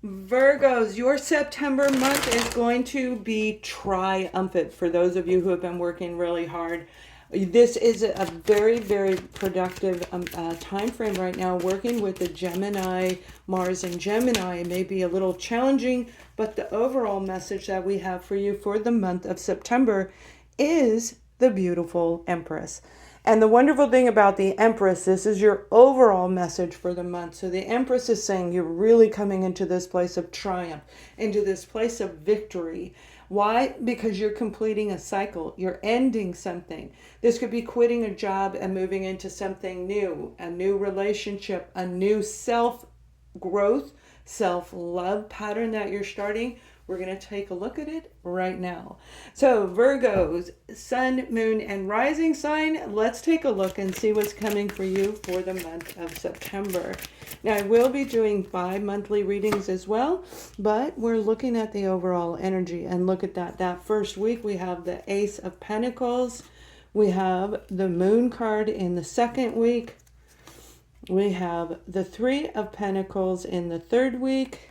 Virgos, your September month is going to be triumphant for those of you who have been working really hard. This is a very, very productive time frame right now. Working with the Gemini, Mars and Gemini may be a little challenging, but the overall message that we have for you for the month of September is the beautiful Empress. And the wonderful thing about the Empress, this is your overall message for the month. So the Empress is saying you're really coming into this place of triumph, into this place of victory. Why? Because you're completing a cycle. You're ending something. This could be quitting a job and moving into something new, a new relationship, a new self growth, self love pattern that you're starting. We're going to take a look at it right now. So Virgos, sun, moon, and rising sign, let's take a look and see what's coming for you for the month of September. Now, I will be doing bi-monthly readings as well, but we're looking at the overall energy. And look at that. That first week, we have the Ace of Pentacles. We have the Moon card in the second week. We have the Three of Pentacles in the third week.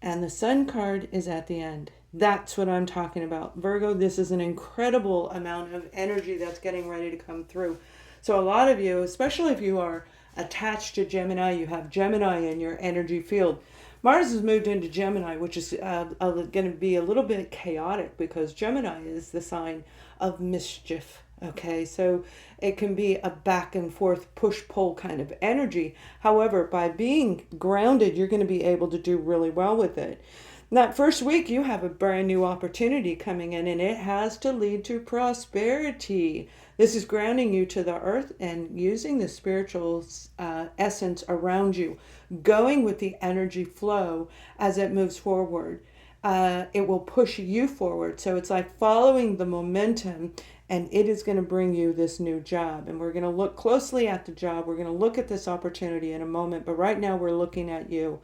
And the Sun card is at the end. That's what I'm talking about. Virgo, this is an incredible amount of energy that's getting ready to come through. So a lot of you, especially if you are attached to Gemini, you have Gemini in your energy field. Mars has moved into Gemini, which is going to be a little bit chaotic because Gemini is the sign of mischief. Okay, so it can be a back and forth push-pull kind of energy. However, by being grounded, you're going to be able to do really well with it. That first week, you have a brand new opportunity coming in, and it has to lead to prosperity. This is grounding you to the earth and using the spiritual essence around you, going with the energy flow as it moves forward. It will push you forward. So it's like following the momentum, and it is going to bring you this new job. And we're going to look closely at the job. We're going to look at this opportunity in a moment. But right now we're looking at you.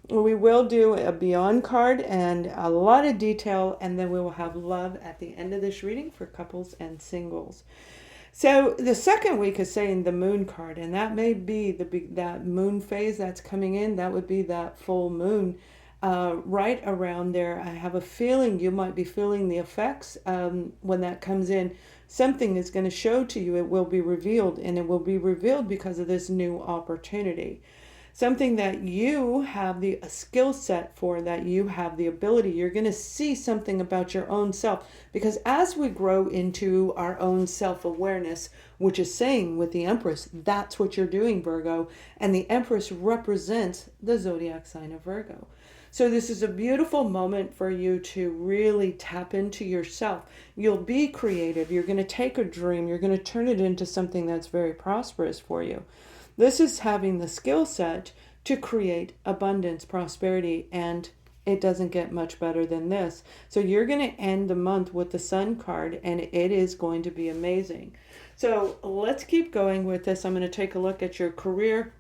We will do a beyond card and a lot of detail. And then we will have love at the end of this reading for couples and singles. So the second week is saying the moon card. And that may be that moon phase that's coming in. That would be that full moon. Right around there, I have a feeling you might be feeling the effects when that comes in. Something is going to show to you. It will be revealed, and it will be revealed because of this new opportunity. Something that you have the skill set for, that you have the ability. You're going to see something about your own self, because as we grow into our own self-awareness, which is saying with the Empress, that's what you're doing, Virgo, and the Empress represents the zodiac sign of Virgo. So this is a beautiful moment for you to really tap into yourself. You'll be creative. You're going to take a dream. You're going to turn it into something that's very prosperous for you. This is having the skill set to create abundance, prosperity, and it doesn't get much better than this. So you're going to end the month with the Sun card, and it is going to be amazing. So let's keep going with this. I'm going to take a look at your career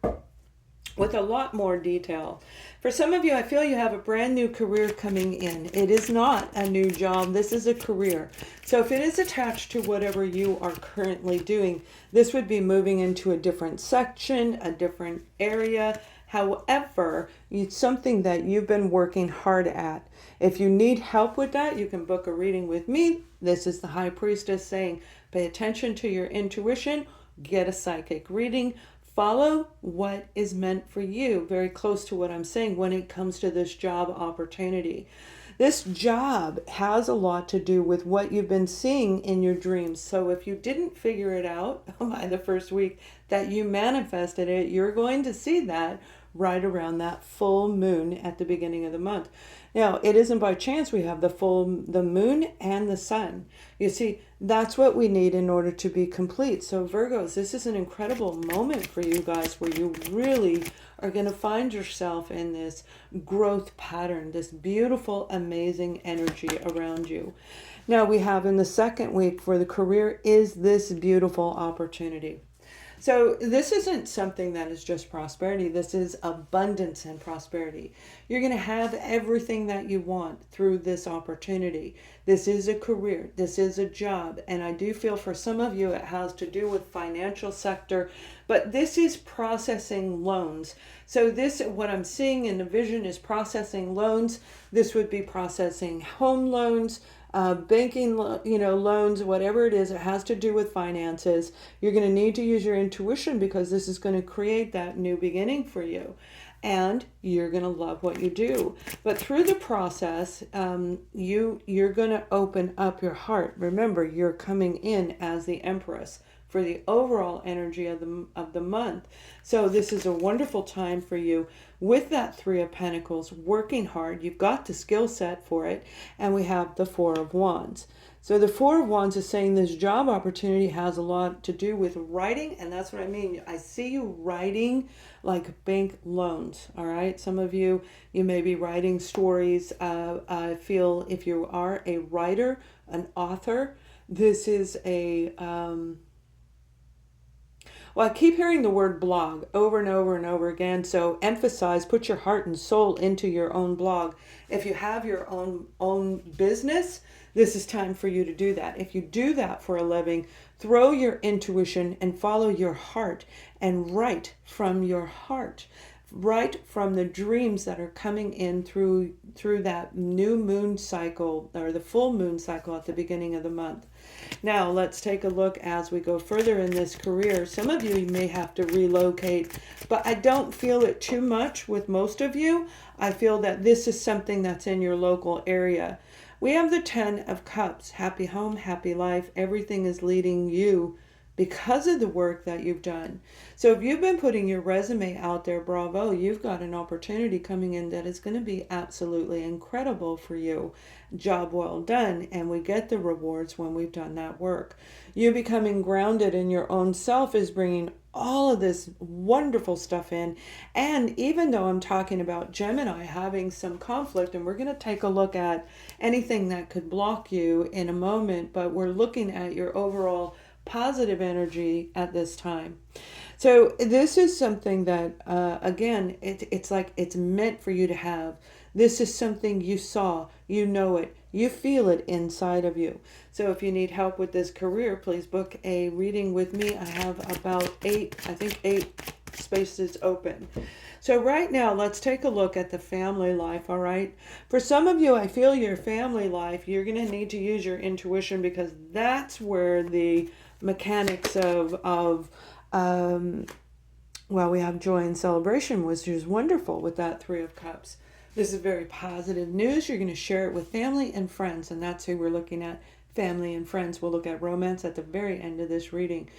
with a lot more detail. For some of you, I feel you have a brand new career coming in. It is not a new job. This is a career. So if it is attached to whatever you are currently doing, this would be moving into a different section, a different area. However, it's something that you've been working hard at. If you need help with that, you can book a reading with me. This is the High Priestess saying, pay attention to your intuition, get a psychic reading. Follow what is meant for you, very close to what I'm saying when it comes to this job opportunity. This job has a lot to do with what you've been seeing in your dreams. So if you didn't figure it out by the first week that you manifested it, you're going to see that right around that full moon at the beginning of the month. Now, it isn't by chance we have the moon and the sun. You see, that's what we need in order to be complete. So Virgos, this is an incredible moment for you guys where you really are going to find yourself in this growth pattern, this beautiful, amazing energy around you. Now we have in the second week for the career is this beautiful opportunity. So this isn't something that is just prosperity. This is abundance and prosperity. You're going to have everything that you want through this opportunity. This is a career. This is a job. And I do feel for some of you it has to do with financial sector, but this is processing loans. So this, what I'm seeing in the vision is processing loans. This would be processing home loans, banking, loans, whatever it is, it has to do with finances. You're going to need to use your intuition because this is going to create that new beginning for you. And you're going to love what you do. But through the process, you're going to open up your heart. Remember, you're coming in as the Empress for the overall energy of the month. So this is a wonderful time for you with that Three of Pentacles, working hard. You've got the skill set for it. And we have the Four of Wands. So the Four of Wands is saying this job opportunity has a lot to do with writing, and that's what I mean. I see you writing like bank loans, all right? Some of you may be writing stories. I feel if you are a writer, an author, this is a... Well, I keep hearing the word blog over and over and over again. So emphasize, put your heart and soul into your own blog. If you have your own business, this is time for you to do that. If you do that for a living, throw your intuition and follow your heart and write from your heart. Write from the dreams that are coming in through that new moon cycle or the full moon cycle at the beginning of the month. Now, let's take a look as we go further in this career. Some of you may have to relocate, but I don't feel it too much with most of you. I feel that this is something that's in your local area. We have the Ten of Cups. Happy home, happy life. Everything is leading you because of the work that you've done. So if you've been putting your resume out there, bravo, you've got an opportunity coming in that is going to be absolutely incredible for you. Job well done, and we get the rewards when we've done that work. You becoming grounded in your own self is bringing all of this wonderful stuff in. And even though I'm talking about Gemini having some conflict, and we're going to take a look at anything that could block you in a moment, but we're looking at your overall positive energy at this time. So this is something that, again, it's like it's meant for you to have. This is something you saw, you know it, you feel it inside of you. So if you need help with this career, please book a reading with me. I have about eight spaces open. So right now, let's take a look at the family life, all right? For some of you, I feel your family life, you're going to need to use your intuition because that's where the mechanics of we have joy and celebration, which is wonderful with that Three of Cups. This is very positive news. You're going to share it with family and friends, and that's who we're looking at, family and friends. We'll look at romance at the very end of this reading.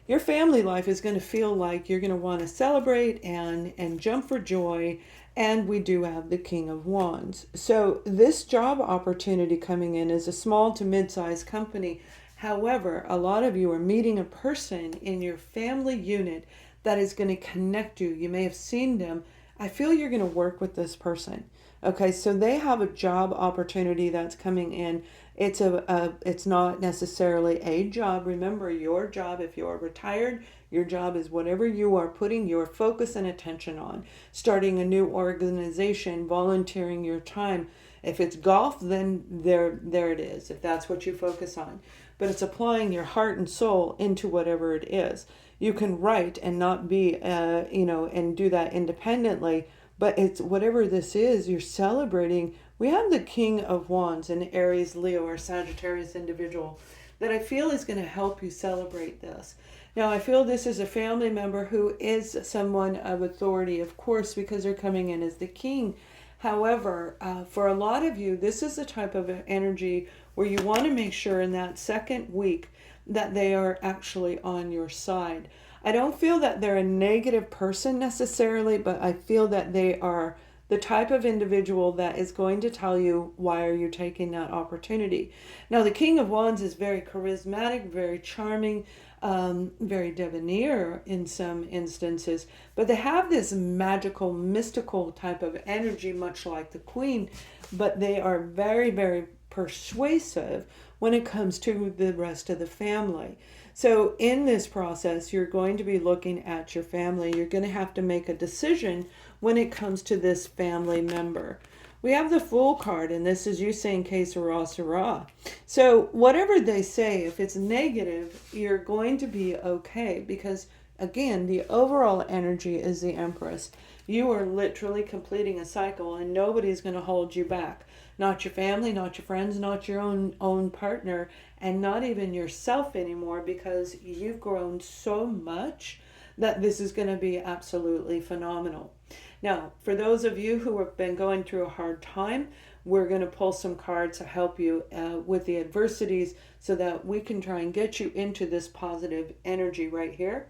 Your family life is going to feel like you're going to want to celebrate and jump for joy, and we do have the King of Wands. So this job opportunity coming in is a small to mid-sized company. However, a lot of you are meeting a person in your family unit that is going to connect you. You may have seen them. I feel you're going to work with this person. Okay, so they have a job opportunity that's coming in. It's not necessarily a job. Remember, your job, if you're retired, your job is whatever you are putting your focus and attention on. Starting a new organization, volunteering your time. If it's golf, then there it is, if that's what you focus on. But it's applying your heart and soul into whatever it is. You can write and not be, and do that independently. But it's whatever this is, you're celebrating. We have the King of Wands, an Aries, Leo, or Sagittarius individual that I feel is going to help you celebrate this. Now, I feel this is a family member who is someone of authority, of course, because they're coming in as the king. However, for a lot of you, this is the type of energy where you want to make sure in that second week that they are actually on your side. I don't feel that they're a negative person necessarily, but I feel that they are the type of individual that is going to tell you, why are you taking that opportunity? Now, the King of Wands is very charismatic, very charming, very debonair in some instances, but they have this magical, mystical type of energy, much like the Queen, but they are very, very persuasive when it comes to the rest of the family. So in this process, you're going to be looking at your family. You're going to have to make a decision when it comes to this family member. We have the Fool card, and this is you saying que sera, sera. So whatever they say, if it's negative, you're going to be okay, because again, the overall energy is the Empress. You are literally completing a cycle, and nobody's going to hold you back. Not your family, not your friends, not your own partner, and not even yourself anymore, because you've grown so much that this is going to be absolutely phenomenal. Now, for those of you who have been going through a hard time, we're going to pull some cards to help you with the adversities, so that we can try and get you into this positive energy right here.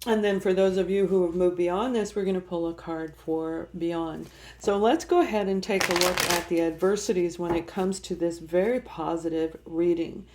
And then for those of you who have moved beyond this, we're going to pull a card for beyond. So let's go ahead and take a look at the adversities when it comes to this very positive reading.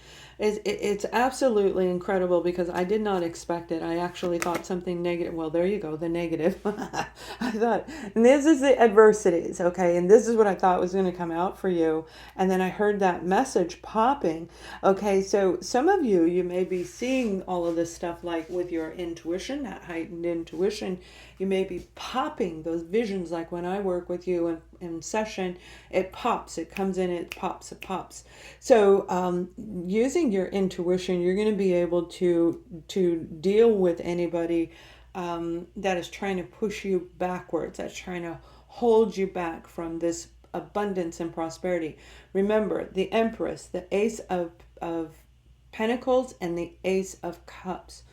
It's absolutely incredible, because I did not expect it. I actually thought something negative. Well, there you go, the negative. I thought, and this is the adversities, okay? And this is what I thought was going to come out for you. And then I heard that message popping. Okay, so some of you, you may be seeing all of this stuff like with your intuition, that heightened intuition. You may be popping those visions, like when I work with you in session, it pops, it comes in, it pops, it pops. So using your intuition, you're going to be able to deal with anybody that is trying to push you backwards, that's trying to hold you back from this abundance and prosperity. Remember, the Empress, the Ace of Pentacles, and the Ace of Cups.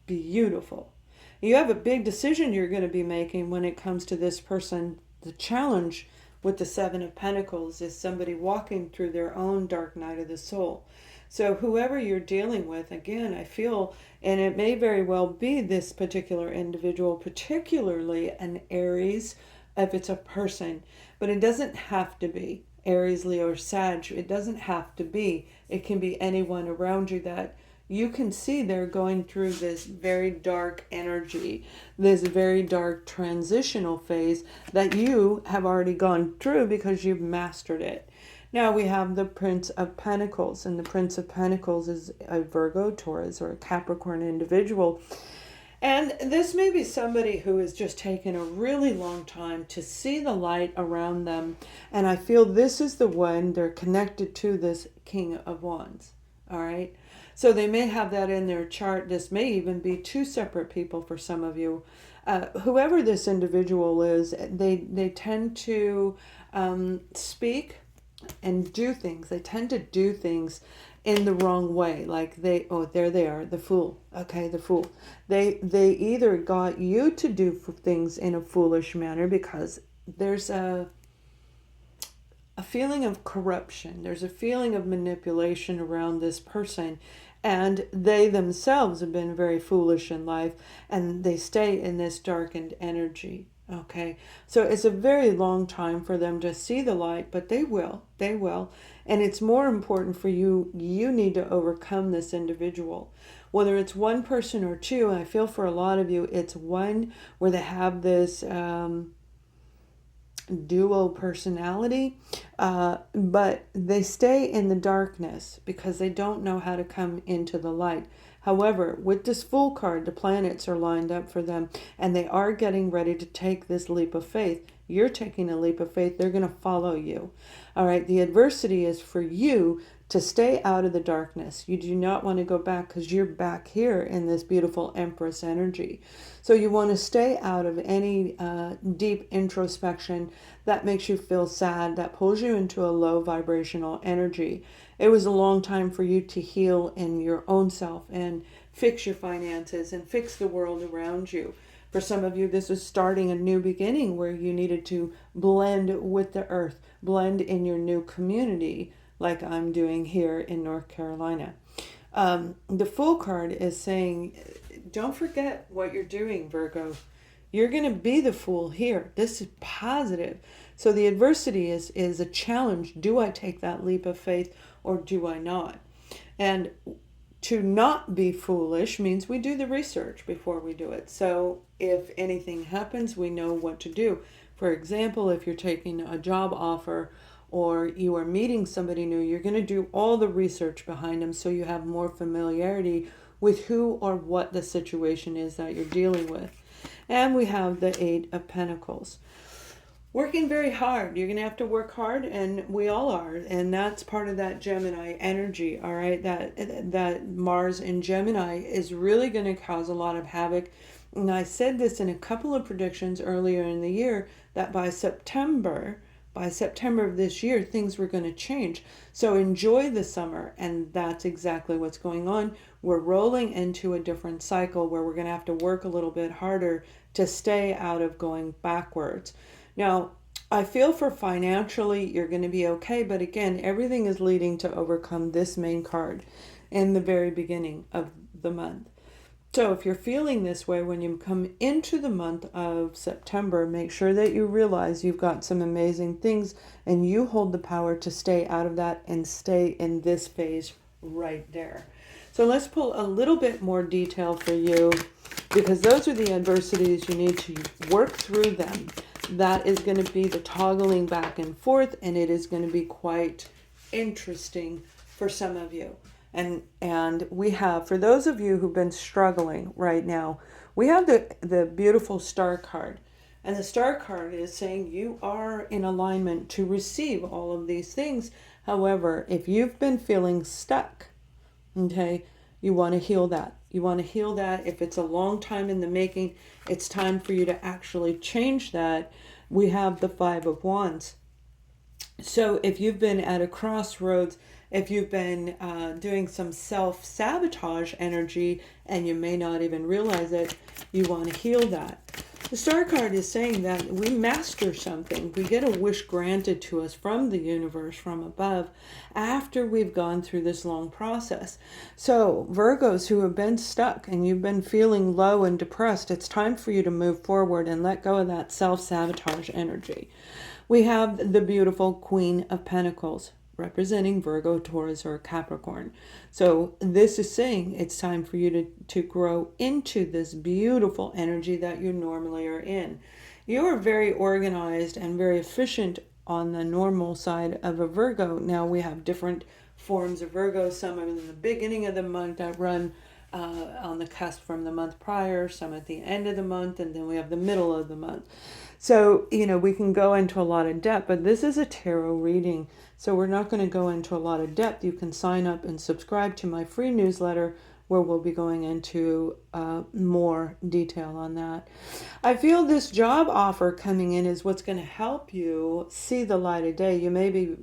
Beautiful. You have a big decision you're going to be making when it comes to this person. The challenge with the Seven of Pentacles is somebody walking through their own dark night of the soul. So whoever you're dealing with, again, I feel, and it may very well be this particular individual, particularly an Aries, if it's a person, but it doesn't have to be Aries, Leo, or Sag. It doesn't have to be. It can be anyone around you that you can see they're going through this very dark energy, this very dark transitional phase that you have already gone through because you've mastered it. Now we have the Prince of Pentacles, and the Prince of Pentacles is a Virgo, Taurus, or a Capricorn individual. And this may be somebody who has just taken a really long time to see the light around them. And I feel this is the one they're connected to, this King of Wands. All right. So they may have that in their chart. This may even be two separate people for some of you. Whoever this individual is, they tend to speak and do things. They tend to do things in the wrong way. Like there they are, the Fool. Okay, the Fool. They either got you to do things in a foolish manner because there's a feeling of corruption. There's a feeling of manipulation around this person, and they themselves have been very foolish in life, and they stay in this darkened energy. Okay, so it's a very long time for them to see the light, but they will. And it's more important for you. You need to overcome this individual. Whether it's one person or two, I feel for a lot of you, it's one where they have this dual personality, but they stay in the darkness because they don't know how to come into the light. However, with this Fool card, the planets are lined up for them, and they are getting ready to take this leap of faith. You're taking a leap of faith. They're going to follow you. All right, the adversity is for you to stay out of the darkness. You do not want to go back because you're back here in this beautiful Empress energy. So you want to stay out of any deep introspection that makes you feel sad, that pulls you into a low vibrational energy. It was a long time for you to heal in your own self and fix your finances and fix the world around you. For some of you, this is starting a new beginning where you needed to blend with the earth, blend in your new community, like I'm doing here in North Carolina. The Fool card is saying, don't forget what you're doing, Virgo. You're going to be the Fool here. This is positive. So the adversity is a challenge. Do I take that leap of faith or do I not? And to not be foolish means we do the research before we do it. So if anything happens, we know what to do. For example, if you're taking a job offer or you are meeting somebody new, you're going to do all the research behind them so you have more familiarity with who or what the situation is that you're dealing with. And we have the Eight of Pentacles. Working very hard. You're going to have to work hard, and we all are. And that's part of that Gemini energy, all right? That Mars in Gemini is really going to cause a lot of havoc. And I said this in a couple of predictions earlier in the year, that by September of this year, things were going to change. So enjoy the summer, and that's exactly what's going on. We're rolling into a different cycle where we're going to have to work a little bit harder to stay out of going backwards. Now, I feel for financially, you're going to be okay, but again, everything is leading to overcome this main card in the very beginning of the month. So if you're feeling this way when you come into the month of September, make sure that you realize you've got some amazing things and you hold the power to stay out of that and stay in this phase right there. So let's pull a little bit more detail for you, because those are the adversities you need to work through them. That is going to be the toggling back and forth, and it is going to be quite interesting for some of you. And we have, for those of you who've been struggling right now, we have the beautiful Star card. And the Star card is saying you are in alignment to receive all of these things. However, if you've been feeling stuck, okay, you want to heal that. You want to heal that. If it's a long time in the making, it's time for you to actually change that. We have the Five of Wands. So if you've been at a crossroads, if you've been doing some self-sabotage energy and you may not even realize it, you want to heal that. The Star card is saying that we master something. We get a wish granted to us from the universe, from above, after we've gone through this long process. So Virgos who have been stuck and you've been feeling low and depressed, it's time for you to move forward and let go of that self-sabotage energy. We have the beautiful Queen of Pentacles, representing Virgo, Taurus, or Capricorn. So this is saying it's time for you to grow into this beautiful energy that you normally are in. You are very organized and very efficient on the normal side of a Virgo. Now we have different forms of Virgo. Some are in the beginning of the month that run on the cusp from the month prior, some at the end of the month, and then we have the middle of the month. So, we can go into a lot of depth, but this is a tarot reading, so we're not going to go into a lot of depth. You can sign up and subscribe to my free newsletter where we'll be going into more detail on that. I feel this job offer coming in is what's going to help you see the light of day. You may be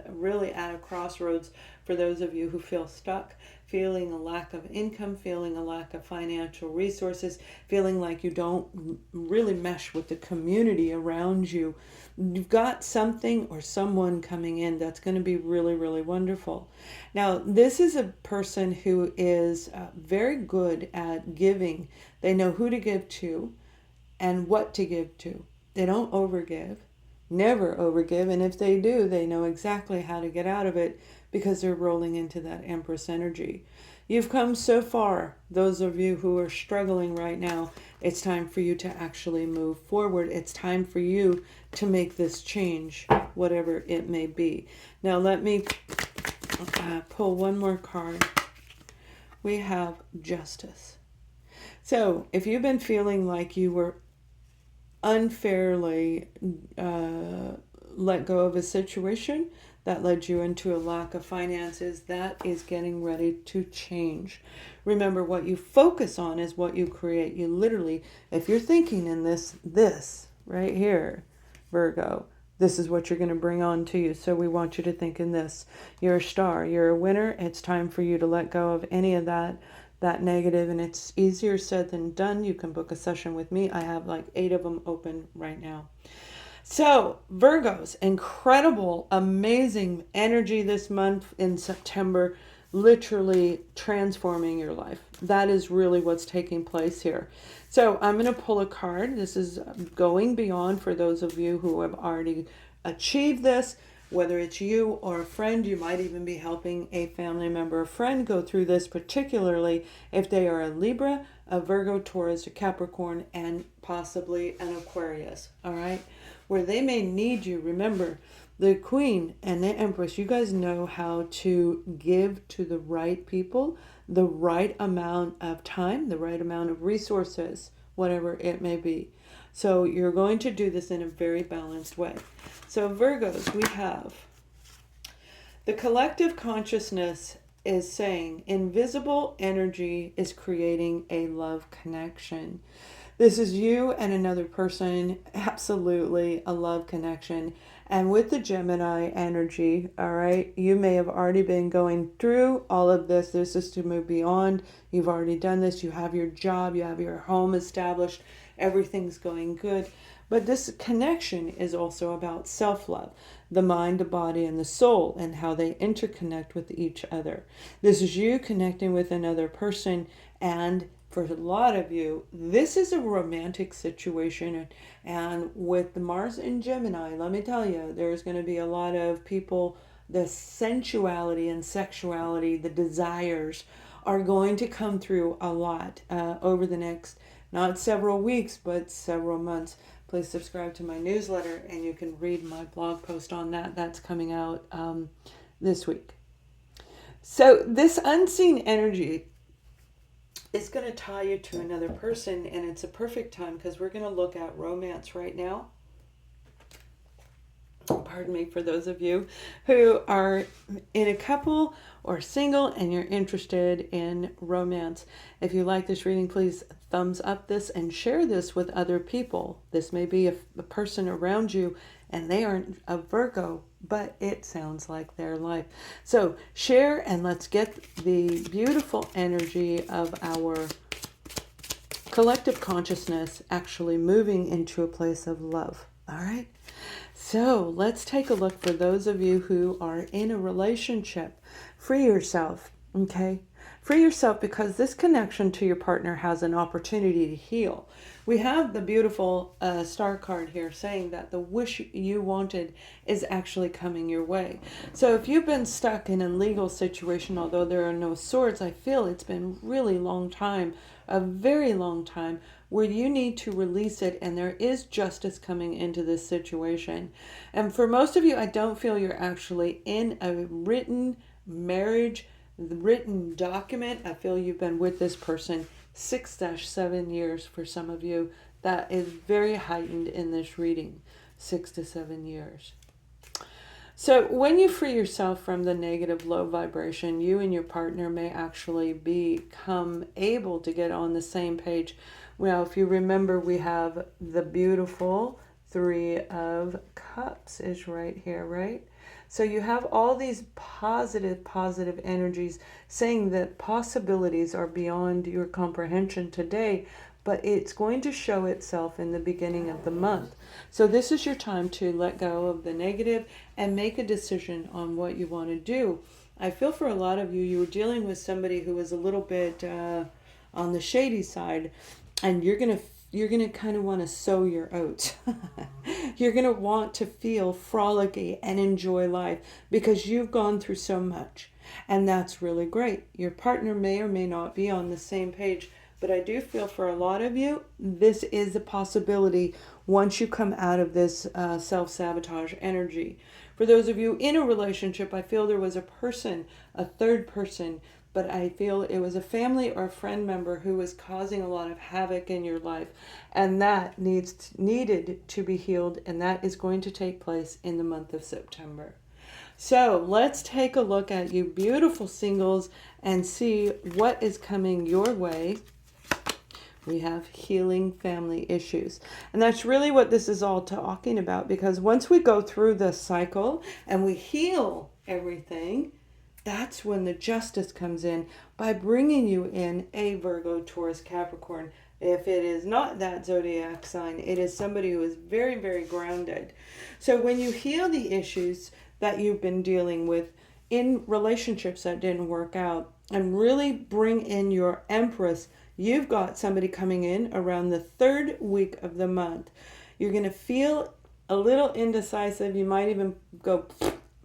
really at a crossroads for those of you who feel stuck, feeling a lack of income, feeling a lack of financial resources, feeling like you don't really mesh with the community around you. You've got something or someone coming in that's going to be really, really wonderful. Now, this is a person who is very good at giving. They know who to give to and what to give to. They don't overgive, never overgive, and if they do, they know exactly how to get out of it because they're rolling into that Empress energy. You've come so far. Those of you who are struggling right now, it's time for you to actually move forward. It's time for you to make this change, whatever it may be. Now let me pull one more card. We have Justice. So if you've been feeling like you were unfairly let go of a situation that led you into a lack of finances, that is getting ready to change. Remember, what you focus on is what you create. You literally, if you're thinking in this right here, Virgo, this is what you're going to bring on to you. So we want you to think in this. You're a star. You're a winner. It's time for you to let go of any of that negative, and it's easier said than done. You can book a session with me. I have like 8 of them open right now. So Virgos, incredible, amazing energy this month in September, literally transforming your life. That is really what's taking place here. So I'm going to pull a card. This is going beyond for those of you who have already achieved this. Whether it's you or a friend, you might even be helping a family member or friend go through this, particularly if they are a Libra, a Virgo, Taurus, a Capricorn, and possibly an Aquarius. All right. where they may need you. Remember, the Queen and the Empress, you guys know how to give to the right people the right amount of time, the right amount of resources, whatever it may be. So you're going to do this in a very balanced way. So Virgos, we have the collective consciousness is saying invisible energy is creating a love connection. This is you and another person, absolutely a love connection. And with the Gemini energy, all right, you may have already been going through all of this. This is to move beyond. You've already done this. You have your job. You have your home established. Everything's going good. But this connection is also about self-love, the mind, the body, and the soul, and how they interconnect with each other. This is you connecting with another person, and for a lot of you, this is a romantic situation. And with the Mars in Gemini, let me tell you, there's going to be a lot of people, the sensuality and sexuality, the desires are going to come through a lot over the next, not several weeks, but several months. Please subscribe to my newsletter and you can read my blog post on that. That's coming out this week. So this unseen energy is going to tie you to another person, and it's a perfect time because we're going to look at romance right now. Pardon me, for those of you who are in a couple or single and you're interested in romance. If you like this reading, please thumbs up this and share this with other people. This may be a person around you and they aren't a Virgo, but it sounds like their life. So share and let's get the beautiful energy of our collective consciousness actually moving into a place of love. All right. So let's take a look for those of you who are in a relationship. Free yourself, okay? Free yourself because this connection to your partner has an opportunity to heal. We have the beautiful star card here saying that the wish you wanted is actually coming your way. So if you've been stuck in a legal situation, although there are no swords, I feel it's been really long time, a very long time, where you need to release it, and there is justice coming into this situation. And for most of you, I don't feel you're actually in a written marriage, written document. I feel you've been with this person 6-7 years for some of you. That is very heightened in this reading, 6 to 7 years. So when you free yourself from the negative low vibration, you and your partner may actually become able to get on the same page. Well, if you remember, we have the beautiful Three of Cups is right here, right? So you have all these positive energies saying that possibilities are beyond your comprehension today, but it's going to show itself in the beginning of the month. So this is your time to let go of the negative and make a decision on what you want to do. I feel for a lot of you, you were dealing with somebody who was a little bit on the shady side, and you're gonna kind of want to sow your oats. You're gonna want to feel frolicky and enjoy life because you've gone through so much, and that's really great. Your partner may or may not be on the same page, but I do feel for a lot of you, this is a possibility once you come out of this self-sabotage energy. For those of you in a relationship, I feel there was a person, a third person, but I feel it was a family or a friend member who was causing a lot of havoc in your life, and that needed to be healed, and that is going to take place in the month of September. So let's take a look at you beautiful singles and see what is coming your way. We have healing family issues. And that's really what this is all talking about, because once we go through the cycle and we heal everything, that's when the justice comes in by bringing you in a Virgo, Taurus, Capricorn. If it is not that zodiac sign, it is somebody who is very, very grounded. So when you heal the issues that you've been dealing with in relationships that didn't work out and really bring in your Empress, you've got somebody coming in around the 3rd week of the month. You're going to feel a little indecisive. You might even go,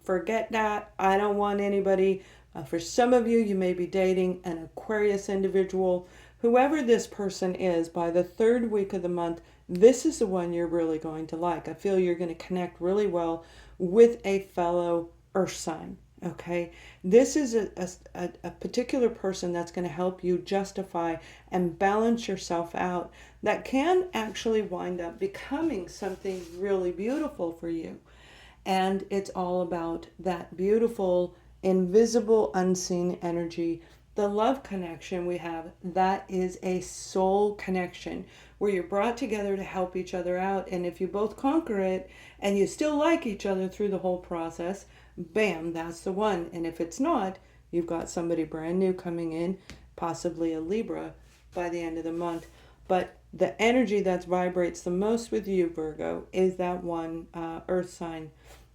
forget that. I don't want anybody. For some of you, you may be dating an Aquarius individual. Whoever this person is, by the 3rd week of the month, this is the one you're really going to like. I feel you're going to connect really well with a fellow earth sign. Okay, this is a particular person that's going to help you justify and balance yourself out, that can actually wind up becoming something really beautiful for you. And it's all about that beautiful, invisible, unseen energy. The love connection we have, that is a soul connection where you're brought together to help each other out. And if you both conquer it and you still like each other through the whole process, bam, that's the one. And if it's not, you've got somebody brand new coming in, possibly a Libra, by the end of the month. But the energy that vibrates the most with you, Virgo, is that one earth sign.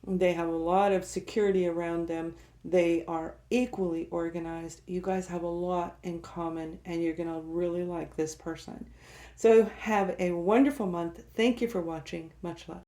They have a lot of security around them. They are equally organized. You guys have a lot in common, and you're going to really like this person. So have a wonderful month. Thank you for watching. Much love.